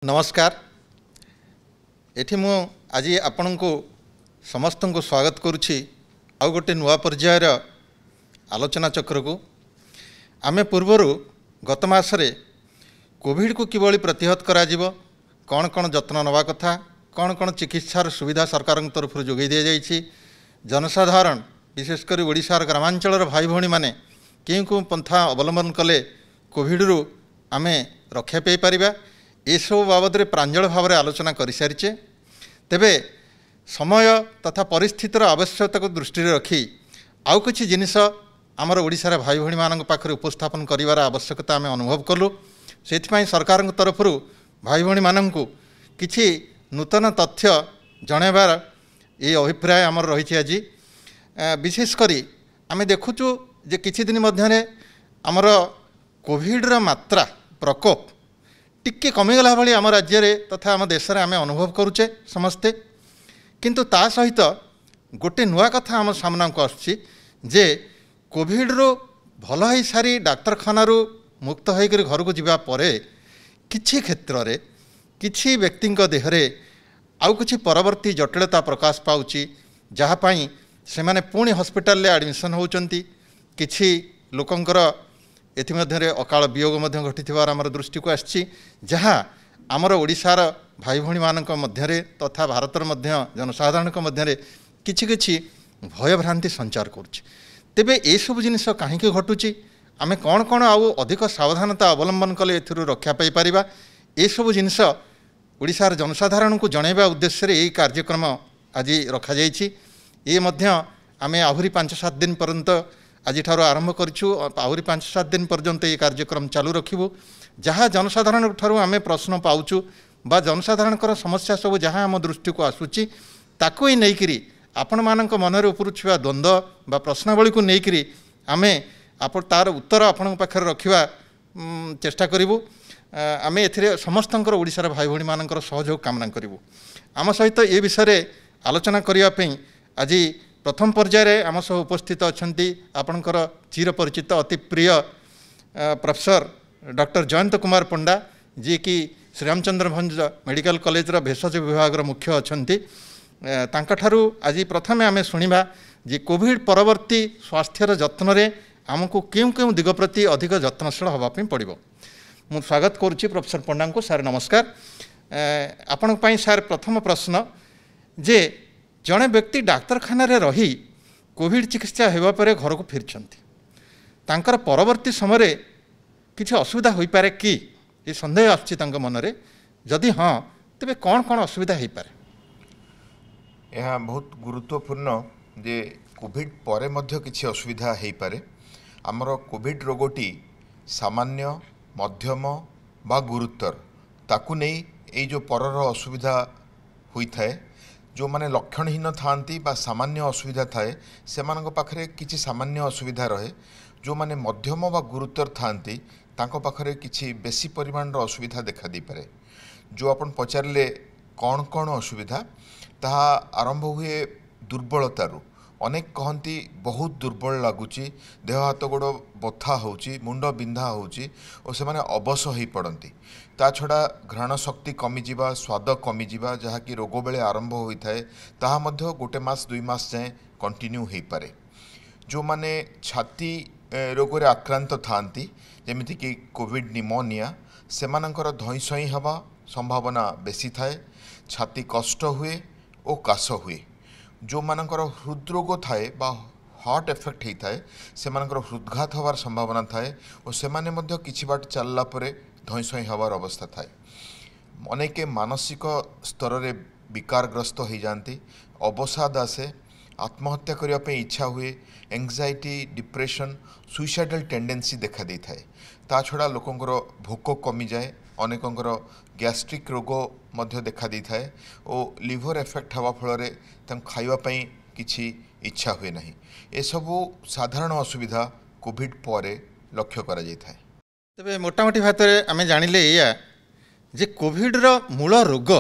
नमस्कार। एठी मु आज आपण को समस्त को स्वागत करुछि आउ गोटे नुआ पर्यायर आलोचना चक्र को। आमे पूर्वरु गत मासरे कोविड को किभली प्रतिहत करा जिवो, कौन कौन जत्न नवा कथा, कौन कौन चिकित्सार सुविधा सरकार तरफ जोगाई दि जाइछि, जनसाधारण विशेषकर ओडिशार ग्रामांचलर भाई भौणी माने केउ केउ पंथा अवलंबन कले कोविड रु आमे रक्षा पाई परिबा, ए सब बाबद में प्रांजल भाव में आलोचना कर सारीचे। तेबे समय तथा परिस्थितिर आवश्यकता को दृष्टि रखी आउ किछि जिनिस आमर ओडिशार भाई भौणी मानक पाखरे उपस्थापन करिवार आवश्यकता आमे अनुभव कलु। सेथिपाई सरकार तरफ भाई भौणी मानकु किछि नूतन तथ्य जणाइबार ये अभिप्राय आमर रही। आज विशेषकर आमे देखुचु जे किछि दिन मध्यरे आमर कोविडर मात्रा प्रकोप टिके कमिगला भली आम राज्य रे तथा आम देश में आम अनुभव करुचे समस्ते। किंतु ता सहित गोटे नुआ कथा आम सामना को आसछि जे कोविड रो भल हो सारी डाक्तरखाना मुक्त होकर घर को जीवा परे किछि क्षेत्र रे किछि व्यक्ति देहरे आउ किछि परवर्ती जटिलता प्रकाश पाउछि, जहाँ पाई से माने पुणी हॉस्पिटल रे एडमिशन होउचंती। किछि लोकंकर एथिमध्यरे अकाल वियोग मध्य घटिथिबार आमर दृष्टि को आछि, जहाँ आमर ओडिशार भाई भौणी मानक मध्यरे तथा भारतर मध्य जनसाधारणक मध्यरे किछि किछि भय भ्रांति संचार करुछि। तेबे ए सब जिनिस काहेकि घटुछि, आमे कौन कौन आउ अधिक सावधानता अवलंबन कले एथिरु रक्षा पाई परिबा, ए सब जिनिस ओडिशार जनसाधारण को जणाइबा उद्देश्य रे ए कार्यक्रम आज रखा जाइछि। ए मध्य आमे आहुरी 5-7 दिन पर्यंत आज ठार आरंभ करूँ, आहरी 5-7 दिन पर्यंत ये कार्यक्रम चालू रखिबू। जहाँ जनसाधारण ठारू आमे प्रश्न पाउचु बा जनसाधारण समस्या सब जहाँ आम दृष्टि को आसूची ताकू ही नहींकरी आपण मानक मनरे उपरुवा द्वंद्व बा प्रश्नावली को लेकर आमे तार उत्तर आपण पाखरे रखिबा चेष्टा करूँ। आमे एथिरे समस्तंकर ओडिशार भाई भौणी मानकर सहयोग कामना करूँ। आम सहित ए विषय आलोचना करने आज प्रथम पर्याय आम सह उपस्थित अच्छा आपणकर चिर परिचित अति प्रिय प्रोफेसर डॉक्टर जयंत कुमार पंडा, जी कि श्रीरामचंद्र भंज मेडिकल कॉलेज भेषज विभाग मुख्य अच्छा। आज प्रथम आम शुणा जे कोविड परवर्ती स्वास्थ्यर जत्न रे आमको क्यों क्यों दिग प्रति अधिक जत्नशील होगापी पड़ो। मु स्वागत करुच्ची प्रोफेसर पंडा को। सार नमस्कार। आपण पाई सार प्रथम प्रश्न जे जड़े व्यक्ति डाक्तरखाना रे रही कोविड चिकित्सा होगा पर घर को फिरछंती, तांकर परवर्ती समय किसी असुविधा हो पारे कि ये संदेह आछि तांका मनरे, जदि हाँ तेबे कौन कौन असुविधा हो पारे? यह बहुत गुरुत्वपूर्ण जे कोविड परे मध्य किसी असुविधा हो पारे। आमर कोविड रोगटी सामान्य मध्यम बा गुरुतर ताकू नहीं ये जो परर असुविधा होता है, जो माने लक्षणहीन थांती बा सामान्य असुविधा थाए से पाखरे किछि सामान्य असुविधा रहे, जो माने मध्यम बा गुरुतर थांती तांको पाखरे किछि बेसी परिमाण असुविधा देखा दी पारे। जो अपन पचारे कौन कौन असुविधा ताहा आरंभ हुए दुर्बलतारू। अनेक कहती बहुत दुर्बल लगुच, देह हाथ गोड़ बथा होउची, मुंड बिंधा होउची और से माने अबस हो पड़ती। ता छड़ा घ्राण शक्ति कमिजा, स्वाद कमिजा, जहाँकि रोग बेले आरंभ होता है ताहा मध्य गोटे मास 2 मास जाए कंटिन्यू हो पारे। जो माने छाती रोग रे आक्रांत थांती जेमिति कि कोविड निमोनिया, सेमानंकर धई सई हवा संभावना बेसी थाए, छाती कष्ट हुए और काश हुए। जो मानकर हृदरोग थाए बा हार्ट इफेक्ट होता है से हृदघात हवार संभावना थाए और से माने मध्य किछि बाट चलला परे धई सई हवार अवस्था थाए। अनेके मानसिक स्तर रे विकारग्रस्त हो जाती, अवसाद आसे, आत्महत्या करने पे इच्छा हुए, एंग्जाइटी, डिप्रेशन, सुइसाइडल टेंडेंसी देखा दी थाए। ता छड़ा लोकंकर भोक कमी जाए, अनेकंकर गैस्ट्रिक रोग मध्य देखा दी थाए और लिवर इफेक्ट हवा फल खाइबा पई किछि इच्छा हुए नहीं। ए सबु साधारण असुविधा कोविड परे लक्ष्य करा जाय थाए। तबे मोटामोटी भात आमे जानिले या जे कोविड रो मूल रोग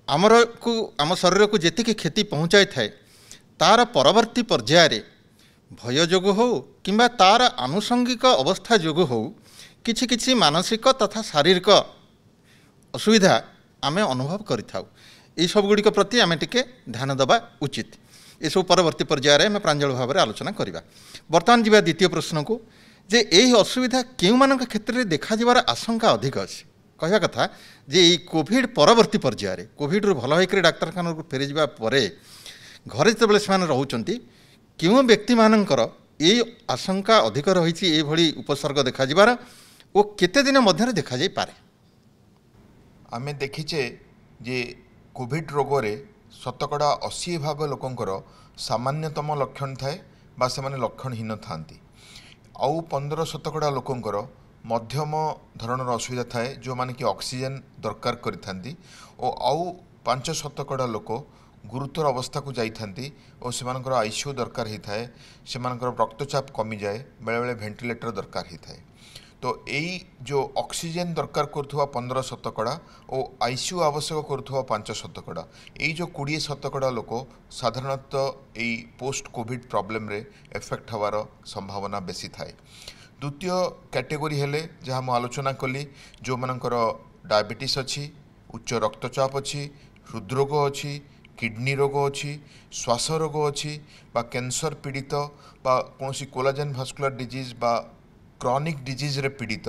आम शरीर को जेतिकी क्षति पहुँचाई थाए तार परवर्ती पर्याय रे भय जोग हो किंबा तार आनुषंगिक अवस्था जोग हो किछि किछि मानसिक तथा शारीरिक असुविधा आमे अनुभव करिथाउ एई सब गुड़िक प्रति आमे टिके ध्यान देवा उचित। ये सब परवर्ती पर्यायर आम प्रांजल भाव में आलोचना करवा। बर्तमान जा द्वितीय प्रश्न को जे यही असुविधा केउ मानक क्षेत्र में देखा जिबार आशंका अधिक अच्छी कहवा कथा जे यही कोविड परवर्ती पर्यायर कोविड रु भल होकर डाक्तखाना को फेरी जावा परे घरे जितेबाला से रोचंती केउ व्यक्ति मानकर यही आशंका अधिक रही ये उपसर्ग देखा जिबार ओ केते दिन मध्य देखा जाई पारे। आमे देखिचे जे कोविड रोगरे शतकड़ा 80% लोकंकर सामान्यतम लक्षण थाए बा से माने लक्षणहीन थांती आउ 15% लोकंकर मध्यम धरणर असुविधा थाए जो माने कि ऑक्सीजन दरकार करिथांती ओ आउ 5% लोक गुरुतर अवस्था को जाइथांती और सेमानकर आईसीयू दरकार ही थाए सेमानकर रक्तचाप कमी जाए बेले बेले वेंटिलेटर दरकार ही थाए। तो यही जो ऑक्सीजन दरकार करुवा 15% और आईसीयू आवश्यक करुवा 5% यही जो 20% लोक साधारणतः यही पोस्ट कोविड प्रॉब्लम रे एफेक्ट हवार संभावना बेसी थाए। द्वितीय कैटेगरी हेले जहाँ मु आलोचना कली जो मानकर डायबिटीज अच्छी उच्च रक्तचाप अच्छी हृदरोग अच्छी किडनी रोग अच्छी श्वास रोग अच्छी बा कैंसर पीड़ित बा कौन कोलाजेन भास्कुलर डिजीज बा क्रॉनिक डिजीज रे पीड़ित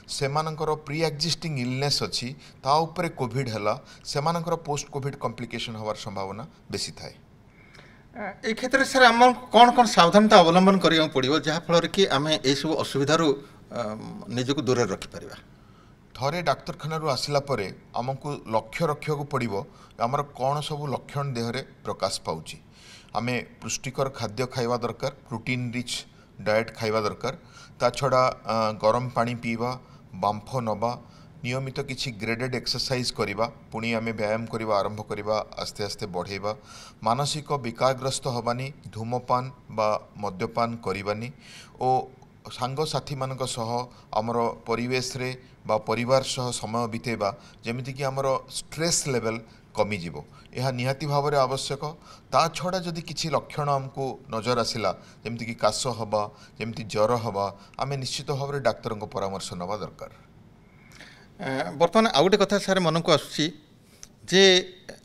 सेमानकर प्री एक्जिस्टिंग इलनेस अच्छी ता उपरे कोविड हैला सेमानकर पोस्ट कोविड कॉम्प्लिकेशन हवार संभावना बेसी थाए। ए क्षेत्र सर आम कौन कौन सावधानता अवलंबन करिया पड़िबो जहा फल कि आमे ए सब असुविधा निजको दूर रखि परिबा। थरे डाक्तरखाना आसला परे आमको लक्ष्य रखा पड़ो आमर कौन सब लक्षण देहरे प्रकाश पाउची। आमे पुष्टिकर खाद्य खाइबा दरकार प्रोटीन रिच डाएट खाइबा दरकार ता छड़ा गरम पानी पीवा बांफ नवा नियमित किसी ग्रेडेड एक्सरसाइज करिबा पुणी आमे व्यायाम करिबा आरंभ करिबा आस्ते आस्ते बढ़ेबा मानसिक विकारग्रस्त हबानी धूमपान बा मद्यपान करिबानी ओ सांग साथी मानक सह आमर परिवेश रे बा परिवार सह समय बितेबा जेमिति कि आमर स्ट्रेस लेवल कमी जीवो यह निहाती भाव में आवश्यक। ता छड़ा जदि किसी लक्षण आमको नजर आसला जेमिति कि काश हवा जेमिति ज्वर हवा आमे निश्चित भाव में डाक्तर परामर्श नवा दरकार। बर्तमान आउ गोटे कथा सारे मन को आसुची जे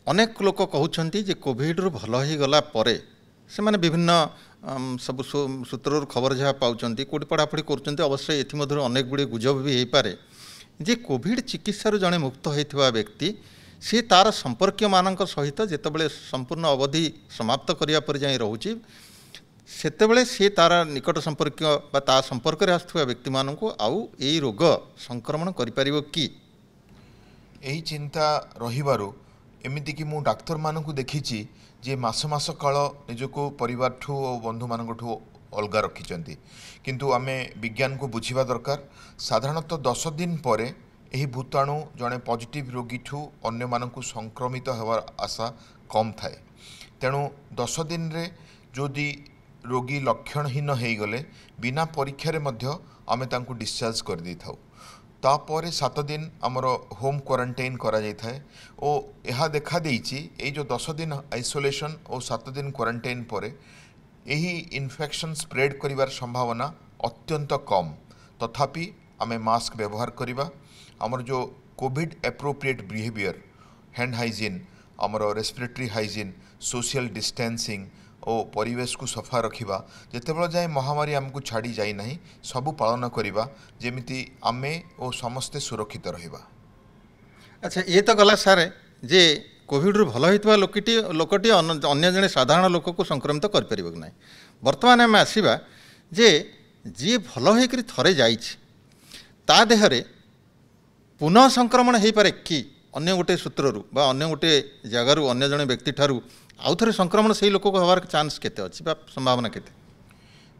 अनेक लोक कहउछंती जे कोविड रु भल हो गला परे से माने विभिन्न सब सूत्र खबर जहाँ पाँच कौटी पढ़ापढ़ी कर अवश्य एमध्य अनेक गुड़े गुजब भी हो पारे जे कोविड चिकित्सार जड़े मुक्त होता व्यक्ति सी तार संपर्क मान सहित जितेबाला संपूर्ण अवधि समाप्त करने पर जाए रोचे सेतेबेले सी तार निकट संपर्क बा ता संपर्क में आसुवा व्यक्ति मान को आउ यही रोग संक्रमण करिपारिबो कि यही चिंता रहिबारु एमिति कि मु डाक्तर मानकु देखिछि जे मास मास काल निजको परिवार ठू और बंधु मान ठू अलगा रखिंट किंतु आमे विज्ञान को बुझिबा दरकार। साधारणतः 10 दिन परे यही भूताणु जड़े पॉजिटिव रोगी ठू अन्य मानकु संक्रमित होवार आशा कम थाए तेणु 10 दिन रे जदि रोगी लक्षणहीन हो गले बिना परीक्षा रे मध्य आमे तांकु डिस्चार्ज कर दी थाउ तापर 7 दिन आमर होम क्वारंटाइन करा जाय थाए ओ यह देखा देइछि ए जो 10 दिन आइसोलेशन और 7 दिन क्वारंटाइन परे यही इन्फेक्शन स्प्रेड करिवार संभावना अत्यंत कम तथापि आमे मास्क व्यवहार करिबा आमर जो Covid appropriate behaviour hand hygiene आमर रेस्पिरेटरी हाइजीन सोशल डिस्टेंसिंग और परिवेश को सफा रखिबा जेतेबेले जाए महामारी आमको छाड़ी जाई नहीं सबू पालन करिबा जेमिति आमे ओ समस्ते सुरक्षित रहिबा। अच्छा ये तो गला सारे जे कोविड रु भल होइतबा लोकटी अन्य जने साधारण लोक को संक्रमित कर परिबो कि नहीं। वर्तमान आम आसीबा जे जी भल होइकरी थरे जाइछि ता देहरे पुनः संक्रमण हो पारे कि अन्य गोटे सूत्रु बा अन्य गोटे जगार अन्य जने व्यक्ति ठारू आउ थे संक्रमण से लोक को हबार चांस केते अछि बा संभावना केते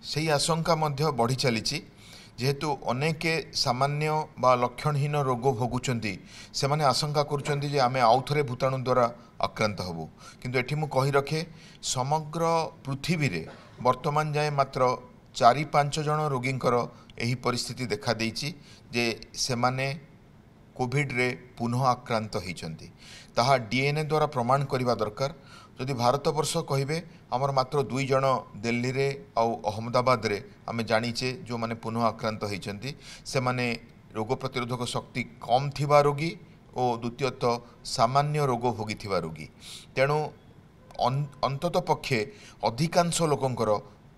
सही आशंका मध्य बढ़ी चली जेहेतु अनेक सामान्य बा लक्षणहीन रोग भोगुचंती से माने आशंका करुचंती जे आमे आउ थे भूताणु द्वारा आक्रांत हबु किंतु एठी मु कहि रखे समग्र पृथ्वी रे वर्तमान जाए मात्र 4-5 जन रोगींकर एही परिस्थिति देखा देइछि जे से माने कोविड रे पुनः आक्रांत होइचंती ताहा डीएनए द्वारा प्रमाण करिबा दरकार। जदि भारत वर्ष कहिबे आमर मात्र 2 जन दिल्ली रे आउ अहमदाबाद रे आमे जानिचे जो माने पुनः आक्रांत होइचंती से माने रोग प्रतिरोधक शक्ति कम थिबा रोगी और द्वितीयतः सामान्य रोग भोगी रोगी तेणु अंतत पक्षे अधिकांश लोकंकर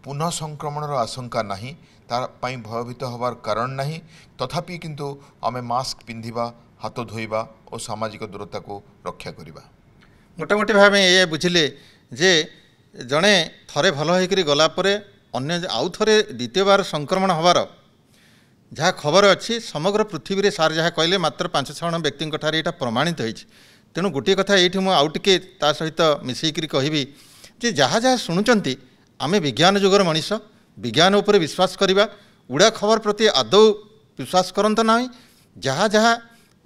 पुनः संक्रमणर आशंका नहीं तापाई भयभीत हबार कारण नहीं तथापि किंतु आमे मास्क पिंधिबा हाथ धोइबा और सामाजिक दूरता को रक्षा करिबा मोटामोटी भाव ये बुझिले जे जड़े थरे भल होकर गला परे अन्य आउ थे द्वितीय बार संक्रमण हबार जहाँ खबर अच्छी समग्र पृथ्वी रे सार जहाँ कहले मात्र 5-6 व्यक्ति यहाँ प्रमाणित होती तेणु गोटे कथा ये आउ टे ता सहित मिसईकरी कहबी जे जहाँ जहाँ शुणुंट आमे विज्ञान जुगर मनीष विज्ञान उपर विश्वास करवा उड़ा खबर प्रति आदौ विश्वास करंत नहीं जहाँ जहाँ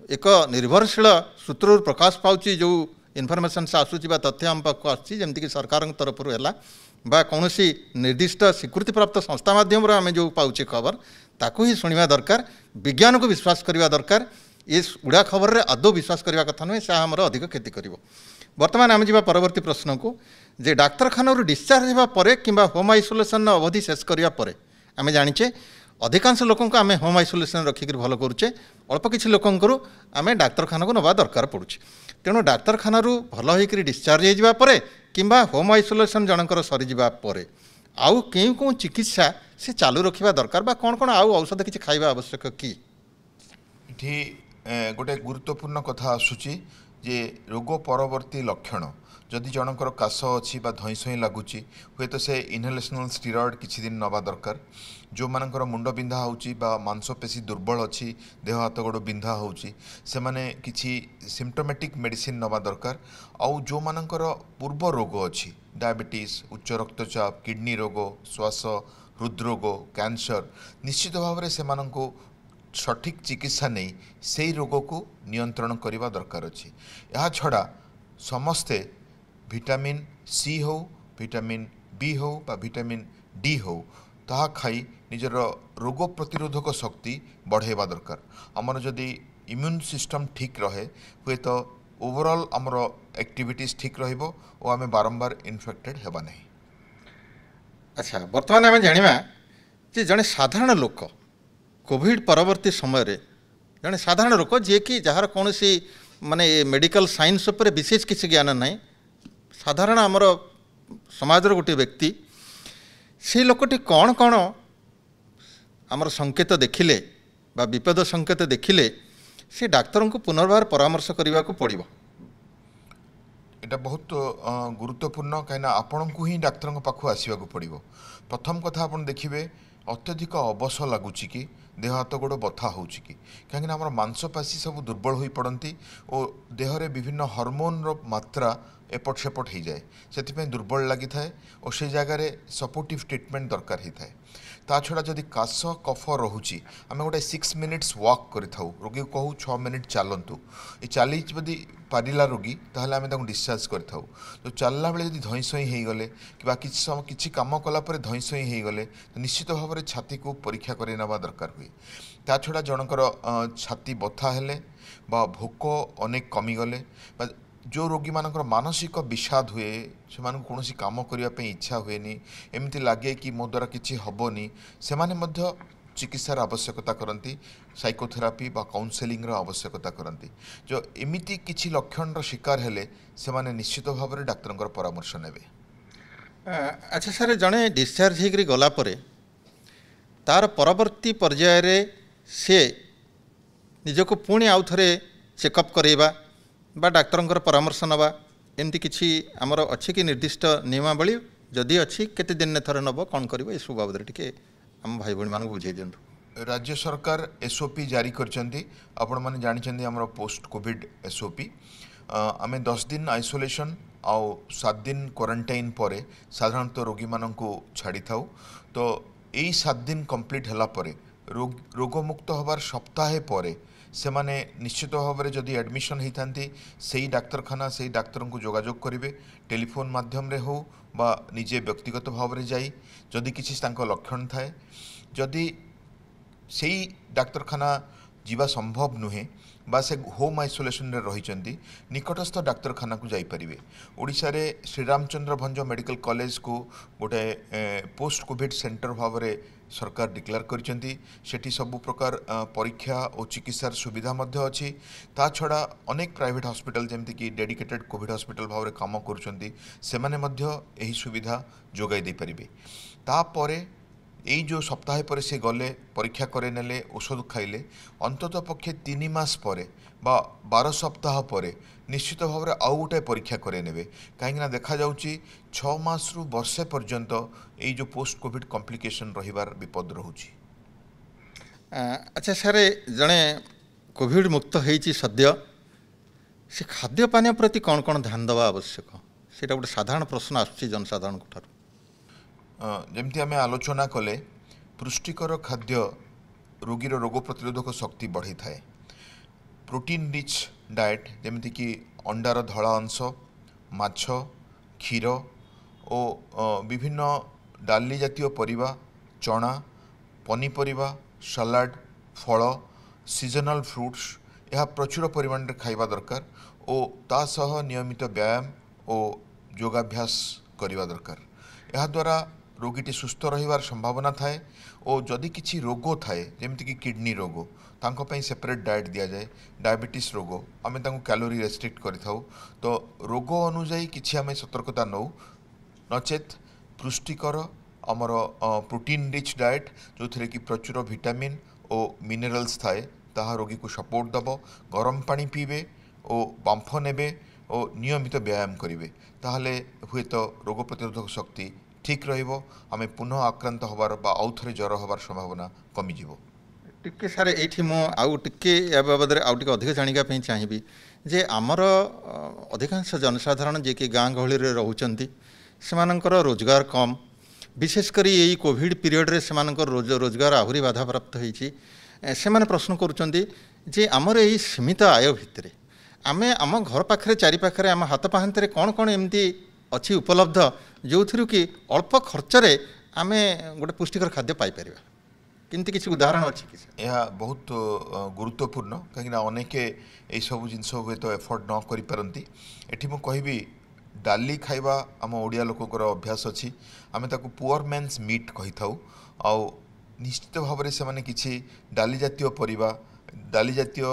एक निर्भरशील सूत्र प्रकाश पाउची जो इनफर्मेशन से आसूची तथ्य आम पाक आमती सरकार तरफ है कौन निर्दिष्ट स्वीकृति प्राप्त संस्था माध्यम आम जो पाचे खबर ताकू ही शुणा दरकार विज्ञान को विश्वास करवा दरकार ये उड़ा खबर रे आदौ विश्वास करवा कथा नुहे से आमर अधिक क्षति कर बर्तमान आम जा परवर्ती प्रश्न को जे डाक्तखाना डिस्चार्ज होगा कि होम आइसोलेशन अवधि शेष करने आम जाचे अधिकांश लोक आम होम आइसोलेशन रखिक भल करुचे अल्प किसी लोकंर आम डाक्तखाना को नवा दरकार पड़ुचे तेणु डाक्तखाना भल होकर डिस्चार्ज होगा कि होम आइसोलेशन जनकर सरीजा आउ केउ कौन चिकित्सा से चालू रखा दरकार बा कौन कौन आउ औषध किसी खाइबा आवश्यक कि गोटे गुरुत्वपूर्ण कथा आसूची जे रोग परवर्ती लक्षण जदि जनकर काश अच्छी धईसई लगुच हे तो से इनहेलेशनल स्टीरॉयड किछि दिन नवा दरकार जो मानकर मुंड बिंधा होउची बा मांसपेशी दुर्बल अच्छी देह हाथ गोड़ बिंधा होउची से माने किछि सिम्पटोमेटिक मेडिसिन नवा दरकार आउ जो मानकर पूर्व रोग अच्छी डायबिटीज उच्च रक्तचाप किडनी रोग श्वास हृदरोग कैंसर निश्चित भाव में से माननको सठिक चिकित्सा नहीं से रोग को नियंत्रण करने दरकार अच्छी यह छड़ा समस्ते विटामिन सी हो विटामिन बी हो बा विटामिन डी हो ताहा खाई निजर रोग प्रतिरोधक शक्ति बढ़ेवा दरकार आमर जदि इम्यून सिस्टम ठीक रहे हुए तो ओवरऑल आमर एक्टिविटीज ठीक रहिबो और आमे बारंबार इन्फेक्टेड हेबा नहीं। अच्छा बर्तमान आम जाना जे जड़े साधारण लोक कोविड परवर्ती समय रे जड़े साधारण लोक जी कि जार कौन सी माने मेडिकल साइंस उपर विशेष किसी ज्ञान ना साधारण आमर समाजर गोटे व्यक्ति से लोकटी कौन कौन आमर संकेत देखिले बा विपद संकेत देखिले से डाक्तर को पुनर्बार परामर्श करने को पड़ो एटा बहुत गुरुत्वपूर्ण कहीं आपण को ही डाक्तर पाखु आसवाक पड़ो प्रथम कथा आप देखिए अत्यधिक अवश लगुच कि देह हाथ गोड़ बथा हो कहीं आम मांसपेशी सब दुर्बल हो पड़ती और देहरे विभिन्न हार्मोन मात्रा एपट सेपट हो जाए से दुर्बल लगी थाए और से जगार सपोर्टिव ट्रिटमेंट दरकार होता है ता छड़ा जदि काश कफ रोचे आम गोटे 6 मिनिट्स वॉक करूँ रोगी को कहूँ 6 मिनिट चलतु ये चली जदि पारिला रोगी ताहले आम डिस्चार्ज करूँ तो चलला बेले जदि धईसई हो गले कि कम कलापर धईसई हो गले तो निश्चित भाव में छाती को परीक्षा कर नेवा दरकार हुए ता छड़ा जनकर छाती बथा हेले बा भोक अनेक कमीगले जो रोगी मानकर मानसिक विषाद हुए से कौन काम करने इच्छा हुए एमती लगे कि मो द्वारा किसी हेनी से माने चिकित्सार आवश्यकता करती साइकोथेरापी बा काउंसेलिंग आवश्यकता करती जो एमिति किछि लक्षण शिकार हेले से माने निश्चित भाव में डाक्तर परामर्श नेबे। अच्छा सर जड़े डिस्चार्ज होकर गलापर तार परवर्ती पर्यायर से निजको पुणी आउ थे चेकअप करेबा बा डाक्तर परामर्श नवा एमती किसी आमर अच्छी कि निर्दिष्ट नियमावली जदि अच्छी केते दिन थरे नब कौन कर सब बाबद टिके आम भाई भौणी मानक बुझे दिंतु। राज्य सरकार एसओपी जारी करछंती आपण माने जानिछंती हमर पोस्ट कोविड एसओपी आम 10 दिन आइसोलेशन आउ 7 दिन क्वारंटाइन परे साधारणतः रोगी मानकु छाड़ी थाउ तो यही 7 दिन कंप्लीट हला परे रोगमुक्त हबार सप्ताहे परे से माने निश्चित भाव में जदि एडमिशन होती से डाक्तखाना से डाक्तर को जोगाजोग करेंगे टेलीफोन माध्यम रे हो बा निजे व्यक्तिगत भाव में जाई जदि किसी लक्षण थाए जदि से डाक्तखाना जीवा संभव नुहे बा से होम आइसोलेशन रे रहिचंती निकटस्थ डाक्तरखाना को जाई परिबे। ओडिशा रे श्रीरामचंद्र भंज मेडिकल कॉलेज को गोटे पोस्ट कोविड सेंटर भाव रे सरकार डिक्लेयर करिसेंती। सेठी सब प्रकार परीक्षा और चिकित्सार सुविधा मध्य अछि। ता छड़ा अनेक प्राइवेट हॉस्पिटल जेमति कि डेडिकेटेड कोविड हॉस्पिटल भाव रे काम करुचंती सेमाने मध्य एही सुविधा जोगाई दे परिबे। ता परे एई जो सप्ताह पर से गले परीक्षा करे नेले औषध खाइले अंतत पक्षे 3 मास परे बा 12 सप्ताह परे निश्चित भाव में आउ गोटे परीक्षा करे नेबे। कहीं देखा जाउची 6 मास रु वर्षे पर्यंत एई जो पोस्ट कोविड कॉम्प्लिकेशन रहिबार विपद रहुची। अच्छा सारे जड़े कोविड मुक्त होती सद्य से खाद्य पानी प्रति कौन कौन ध्यान देवा आवश्यक सेटा गोटे साधारण प्रश्न आसुची जनसाधारण ठार। जमती आम आलोचना कले पुष्टिकर खाद्य रोगीर रोग प्रतिरोधक शक्ति बढ़ी थाए। प्रोटीन रिच डाएट जमती कि अंडार धला अंश माछ क्षीर और विभिन्न डाली जातीय परिबा चना पनीपरिबा सलाड फल सीजनल फ्रूट्स यह प्रचुर परिमाण रे खाइबा दरकार और ता सह नियमित व्यायाम और योगाभ्यास करिबा दरकार। यह द्वारा रोगीटी सुस्थ रहिबार संभावना थाए और जदि किछि रोग थाए जेमति कि किडनी रोग तांको पई सेपरेट डाएट दिया जाए। डायबिटीज रोग आमे तांको कैलोरी रेस्ट्रिक्ट करिथाउ तो रोग अनुसार किछि आमे सतर्कता नौ नचेत पुष्टिकर आमर प्रोटीन रिच डाएट जो थे कि प्रचुर विटामिन और मिनरल्स थाए ताहा रोगी को सपोर्ट दब। गरम पानी पीबे और बांफ नेबे और नियमित व्यायाम करेंगे ताहले हुए तो रोग प्रतिरोधक शक्ति ठीक रहिबो। आमे पुनः आक्रांत होबार बा आउ थरे ज्वर होबार संभावना कमी जीवो। टिके सार एठी मो आउ टिके या बाबद रे आउ टिके अधिक जानिका पई चाहिबी जे आमर अधिकांश जनसाधारण जे कि गाँ गहली रे रहउचंती सेमानकर रोजगार कम विशेषकर यही कोविड पीरियड रे सेमानकर रोजगार आहुरी बाधा प्राप्त होईची। सेमाने प्रश्न करुचंती जे आमर एही सीमित आय भितरे आमे आम घर पाखरे चारि पाखरे आम हाथ पाहांतरे कौन कौन एमती अच्छी उपलब्ध जो थी कि अल्प खर्चरे आमे गोटे पुष्टिकर खाद्य पाई परिबा किंतु किसी उदाहरण अच्छी कि यह बहुत गुरुत्वपूर्ण कहीं अनेक यही सब जिनस हुए तो एफोर्ड न करि पारंती। एठी मु कहबी डाली खाइबा आम ओडिया लोककर अभ्यास अच्छी आमे ताकू पुअर मैन्स मीट कहि थाउ आ निश्चित भाव में से किछि डाली जातीय परिबा डाली जातीय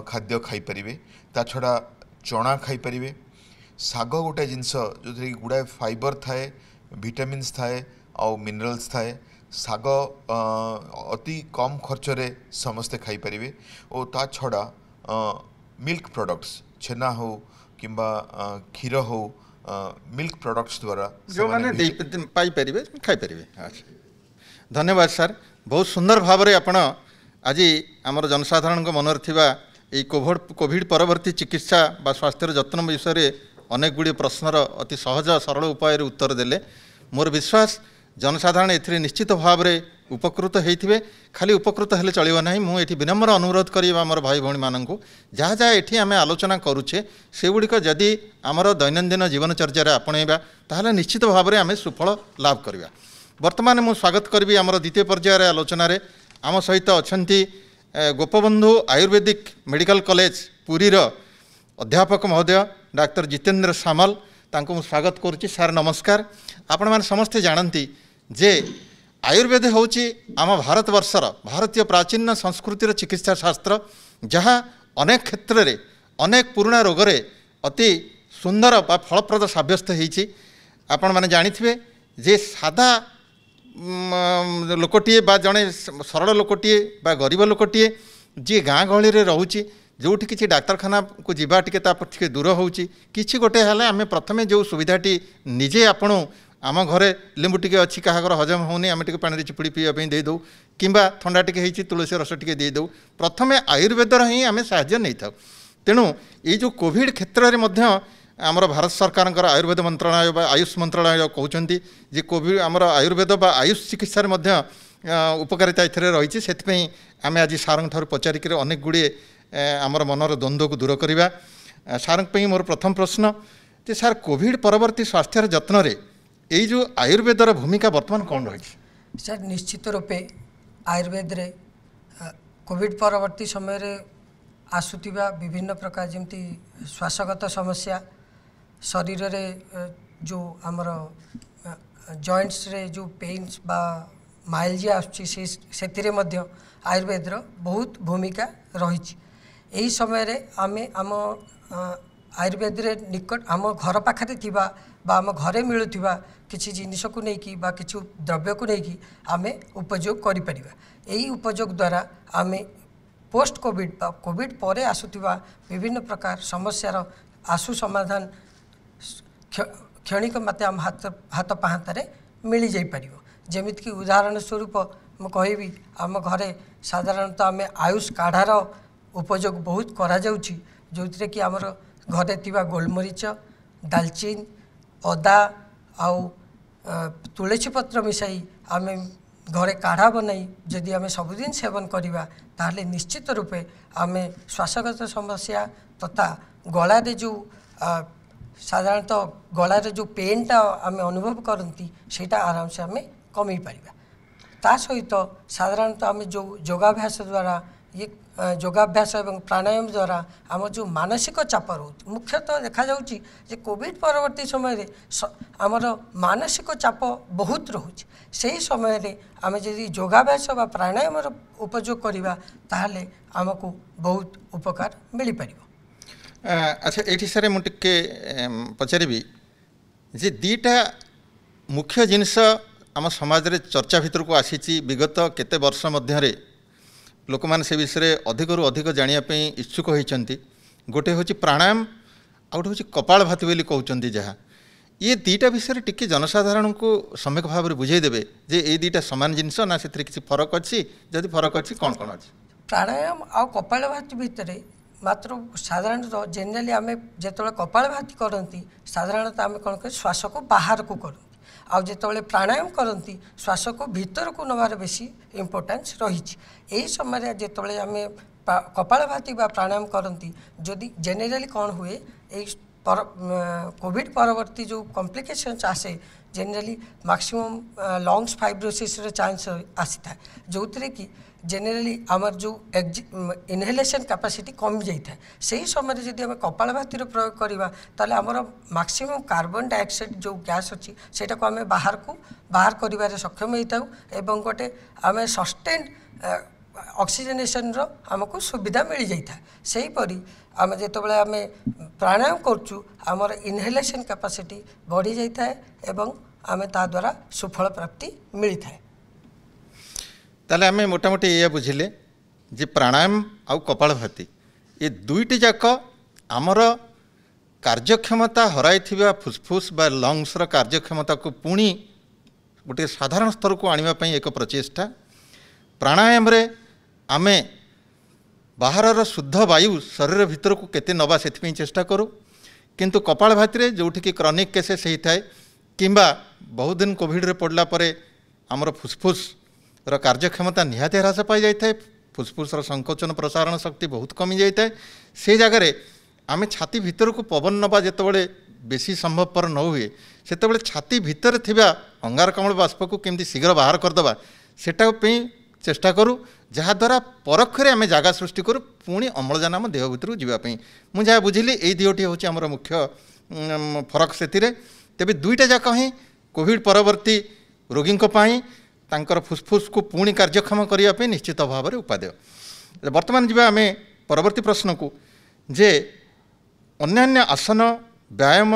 खाद्य खाई परिबे। ता छड़ा चना खाई परिबे। साग गोटे जिनस जो कि गुड़ाए फाइबर थाए विटामिन्स थाए आउ मिनरल्स थाए साग अति कम खर्च रे समस्ते खाई परिबे। और ता छड़ा मिल्क प्रोडक्ट्स छेना हो किंबा क्षीर हो मिल्क प्रोडक्ट्स द्वारा जो माने पाई परिबे खाई परिबे। अच्छा धन्यवाद सर बहुत सुंदर भाव में आपण आज आमर जनसाधारण मनर थिबा एई कोविड परवर्ती चिकित्सा बा स्वास्थ्य जत्न विषय अनेक गुड़ी प्रश्नर अति सहज सरल उपाय उत्तर देले। मोर विश्वास जनसाधारण एथिरे निश्चित भाव में उपकृत होइथिबे। खाली उपकृत हेले चलिबो नाही। मु एठी विनम्र अनुरोध करिबा हमर भाई भौणी माननकु जहाँ जहाँ एठी आमे आलोचना करूछे सेगुड़िक जदि आमर दैनंदिन जीवनचर्या आपणेबा ताहले निश्चित भाव में आमे सुफल लाभ करिबा। वर्तमान मु स्वागत करिबी आमर द्वितीय पर्यायर आलोचना रे आम सहित अछंती गोपबंधु आयुर्वेदिक मेडिकल कॉलेज पुरीर अध्यापक महोदय डाक्टर जितेंद्र सामल तांको स्वागत करुच्ची। सार नमस्कार। आपण माने समस्ते जानती जे आयुर्वेद होची आम भारतवर्षर भारतीय प्राचीन संस्कृतिर चिकित्सा शास्त्र जहाँ अनेक क्षेत्र में अनेक पुराणा रोगरे अति सुंदर बा फलप्रद साब्यस्त होईची। आपण माने जानिथिबे जे सादा लोकटीए बा जड़े सरल लोकटीए बा गरीब लोकटीए जी गाँ गहली रे रहूची जोठी किसी डाक्तरखाना को जीवा टिके दूर होची किछि गोटे हेले आमे प्रथमे जो सुविधाटी निजे आपणु आम घरे लेंबू टिके अच्छी काहागर हजम होनी आमे टिके पानी चिपुड़ी पीवा पई दे दउ किंबा ठंडा टिके हेची तुलसी रस टिके दे दउ प्रथमे आयुर्वेदर ही आमे साहाय्य नै थाउ। तेणु ये जो कोविड क्षेत्र में मध्य आमर भारत सरकार आयुर्वेद मंत्रालय बा आयुष मंत्रालय कहते जे कोविड आमर आयुर्वेद बा आयुष चिकित्सा मध्य उपकारिता एथिरे रही से आम आज सारंग ठार पचारिक अनेक गुड़े आमर मनर द्वंद्व को दूर करवा। सारंग मोर प्रथम प्रश्न जे सार कोविड परवर्ती स्वास्थ्य जत्न रे यही जो आयुर्वेदर भूमिका वर्तमान कौन रही? सर निश्चित रूपे आयुर्वेद रे कोविड परवर्ती समय रे आसुथिबा विभिन्न प्रकार जमती श्वासगत समस्या शरीर रे जो आमर जॉइंट्स रे जो पेन्स बा माइल्जिया आसुछि आयुर्वेद बहुत भूमिका रही। यही समय रे आमे आम आयुर्वेद रे निकट आम घर पाखरे थिबा बा आम घरे मिलुथिबा किछि जिनिस को नेकी बा किछु द्रव्य को नेकी आमे उपयोग करि परिबा। एही उपयोग द्वारा आमे पोस्ट कोविड बा कोविड परे आसुथिबा विभिन्न प्रकार समस्यार आशु समाधान क्षणिक मते आम हाथ पाहांतारे मिली जाई परिबो। जेमिति कि उदाहरण स्वरूप मु कहबी आम घरे साधारणतः आमे आयुष काढ़ार उपयोग बहुत करा जाउछि जोथिरे कि हमर घरे थिबा गोलमरीच दालचीन अदा आउ तुलसी पत्र मिसाई आमे घरे काढ़ा बनाई जदि आमे सबुदिन सेवन करिबा ताहले निश्चित रूपे आमे श्वासगत समस्या तथा गला रे जो साधारणतः गला रे जो पेनटा आमे अनुभव करती सेटा आराम से आमे कमी पारिबा। ता सहित साधारणतः आमे जो योगाभ्यास द्वारा ये योगाभ्यास एवं प्राणायाम द्वारा आम जो मानसिक चाप रोच मुख्यतः देखा जाउची जे कोविड परवर्ती समय रे आमर मानसिक चाप बहुत रोच से समय रे आमे जदि योगाभ्यास बा प्राणायाम उपयोग करिबा ताहले आमको बहुत उपकार मिली परिबो। अच्छा एठी सारे मु टिके पचारिबी जे दीटा मुख्य जिनिस आम समाज रे चर्चा भितर को आसीची विगत केते वर्ष मध्य रे लोक मैंने से विषय में अधिक जानापी इच्छुक होती गोटे हूँ प्राणायाम आ गोटे हूँ कपालभाति बोली कहते जहाँ ये दीटा विषय टिके जनसाधारण को सम्यक भाव में बुझेदेवे जे ये दीटा सामान जिनस ना से किसी फरक अच्छी जदि फरक अच्छी कौन कौन अच्छी प्राणायाम आ कपालभाति भितर मात्र साधारणतः जेनेराली आम जो कपालभाति करती साधारणतः आम कौन कर श्वास को बाहर को करती आ जिते प्राणायाम करती श्वास को भीतर को नवार बेसी इम्पोर्टेंस रही। यही समय जिते आम कपालभाति बा प्राणायाम करती जदि जेनेराली कौन हुए कोविड परवर्ती जो कॉम्प्लिकेशंस आसे जेनेराली मैक्सिमम लंग्स फाइब्रोसिस चांस आसी था जो कि जेनेराली आमर जो इनहेलेशन कैपेसिटी कमी जाए से ही समय जब आम कपालभाति प्रयोग करवा ताले आमर मैक्सिमम कार्बन डाइऑक्साइड जो गैस अच्छी सेटा को आम बाहर कर सक्षम होता एवं गोटे आम सस्टेन ऑक्सीजनेशन आमको सुविधा मिल जाता से परी आम जिते आम प्राणायाम करुँ आमर इनहेलेशन कैपेसिटी बढ़ी जाता है एवं आम ता द्वारा सुफल प्राप्ति मिलता है। ताले आमे मोटामोटी या बुझिले जे प्राणायाम आउ कपालभाति ये दुईटी जाक आमर कार्यक्षमता हराइथिबा फुसफुस बा लंग्स रो कार्यक्षमता को पुणी गोटे साधारण स्तर को आनिबा पई एक प्रचेष्टा। प्राणायाम रे आमे बाहर शुद्ध वायु शरीर भीतर को केते नबा से चेष्टा करूँ किंतु कपालभाति रे जोठी कि क्रॉनिक केसेस होता है किंबा बहुत दिन कोविड रे पड़ला परे आमर फुसफुस रो कार्यक्षमता निहाती ह्रास पाई जाए फुसफुस संकोचन प्रसारण शक्ति बहुत कमी जाए से जगार आम छाती भीतर को पवन नवा जिते बेसी संभवपर न हुए से छाती भीतर थिबा अंगारकाम्ल बाष्प को केमती शीघ्र बाहर करदे सेटा चेष्टा करूँ जहाद्वारा परोक्षरे आम जगह सृष्टि करूँ पुणी अम्लजान आम देह भीतर जावाई मुझे जहाँ बुझिली यही दुईटी हूँ आमर मुख्य फरक से तेरे दुईटा जाक ही कोविड परवर्ती रोगी तांकर फुसफुस को पुणी कार्यक्षम करने निश्चित भाव में उपादेय। वर्तमान जी आम परवर्ती प्रश्न को जे अन्यान्य आसन व्यायाम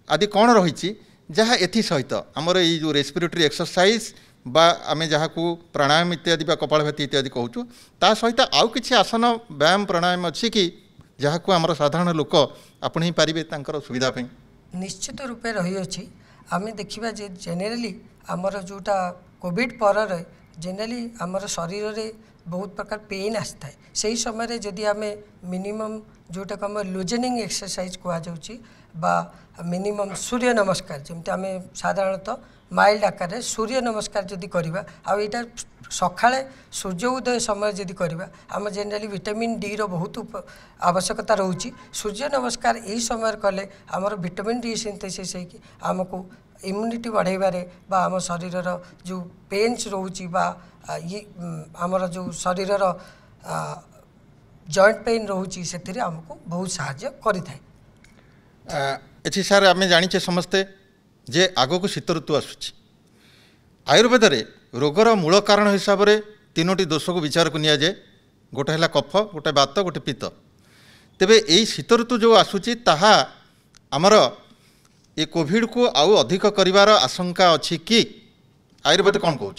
आदि कौन रही जहाँ एथि सहित आमर ये जो रेस्पिरेटरी एक्सरसाइज बा आम जहाँ को प्राणायाम इत्यादि बा कपालभाति इत्यादि कहूँ ता सहित आउ किछि आसन व्यायाम प्राणायाम अच्छी कि जहाँ को आमर साधारण लोक आपणे पारिबे तांकर सुविधा पे निश्चित रूपे रही अछि। आम देखा जे जेनेराली आमर जोटा कोविड पर जेनेराली आमर शरीर रे बहुत प्रकार पेन आसता है से ही समय जदि आम मिनिमम जोटा को आम लुजेनिंग एक्सरसाइज कहुच्छी बा मिनिमम सूर्य नमस्कार जमती आम साधारणतः माइल्ड आकार सूर्य नमस्कार जदि करवा आईटा सकाळे सूर्य उदय समय जदि करवा आम जेनेराली विटामिन डी रो बहुत आवश्यकता रोची सूर्य नमस्कार यही समय कले आमर विटामिन डी सिंथेसिस होगी आमको इम्यूनिटी बढ़ाइबारे बा आम शरीर जो पेन्स रोची बा ये आमर जो शरीर जॉइंट पेन रोचे से आमको बहुत साहाय्य करिथाए। एथि सार आम जाचे समस्ते जे आग को शीत ऋतु आसूँ आयुर्वेद रे रोगर मूल कारण हिसाब से 3टी दोष को विचार को नियाजे गोटे है कफ गोटे बात गोटे पित्त तेबे यही शीत ऋतु जो आसूची ताहा आमर ये कोविड को आउ अधिक करिवार आशंका अच्छी कि आयुर्वेद कौन कहूँ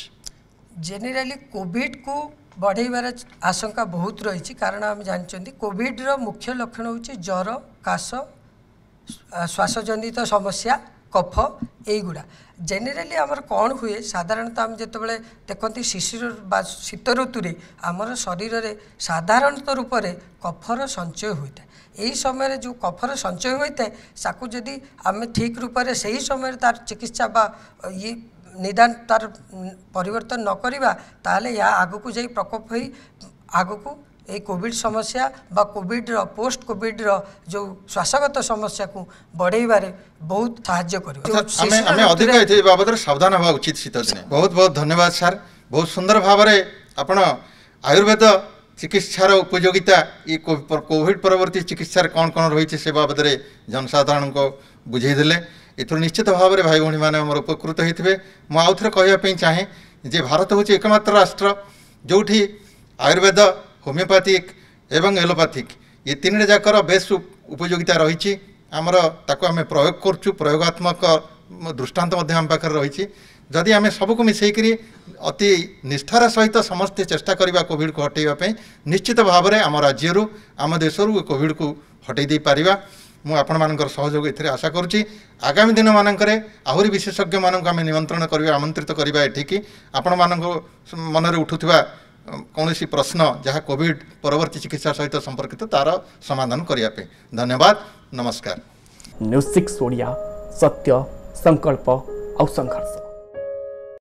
जेनेराली कोविड को बढ़ेबार आशंका बहुत रही कारण आम जानते कोविड रो मुख्य लक्षण होची ज्वर काश श्वासजनित समस्या कफ यहीगुड़ा जेनेराली आमर कौन हुए साधारणतः आम जिते देखते शिशिर शीत ऋतु आमर शरीर में साधारणतः रूप से कफर संचय होता है। यही समय जो कफर संचय होता है साकू जदि आम ठीक रूप से सही समय तार चिकित्सा बा ये निदान तार परिवर्तन न करवा ताले या आग को जाई प्रकोप हो आग को ये कोविड समस्या बा कोविड पोस्ट कोविड जो श्वासगत समस्या को बढ़ेबारे बहुत साहाय्य कर अधिक बाबद सावधान हवा उचित शीत दिने। बहुत बहुत धन्यवाद सर बहुत सुंदर भाव में आपण आयुर्वेद चिकित्सार उपयोगिता ये कोविड परवर्ती चिकित्सा कौन कौन रही से बाबद में जनसाधारण को बुझेदेले एथर निश्चित भाव में भाई भाई मैंने उपकृत होते। मुझे आउ थे कहवाई चाहे जे भारत हूँ एकमात्र राष्ट्र जोठी आयुर्वेद होमियोपैथिक एवं एलोपैथिक ये 3 जाकर बेस उपयोगिता रही आमर ताको आम प्रयोग करचु प्रयोगात्मक दृष्टांत आम पाखे रही जदि आम सबको मिसेकरी अति निष्ठार सहित समस्ते चेष्टा करवा कोविड को हटेवाई निश्चित भाव में आम राज्य आम देश कोविड को हटई दे पारिबा मु आपण मानकर सहयोग एथिरे आशा करुच्ची। आगामी दिन मानकरे आहुरी विशेषज्ञ मानक आम निमंत्रण करवा आमंत्रित करवा एठिकी आपण मानक मनरे उठुथिबा कौन प्रश्न जहाँ कोविड परवर्ती चिकित्सा सहित संपर्कित तार समाधान करने। धन्यवाद नमस्कार। न्यूज़ 6 ओडिया सत्य संकल्प और संघर्ष।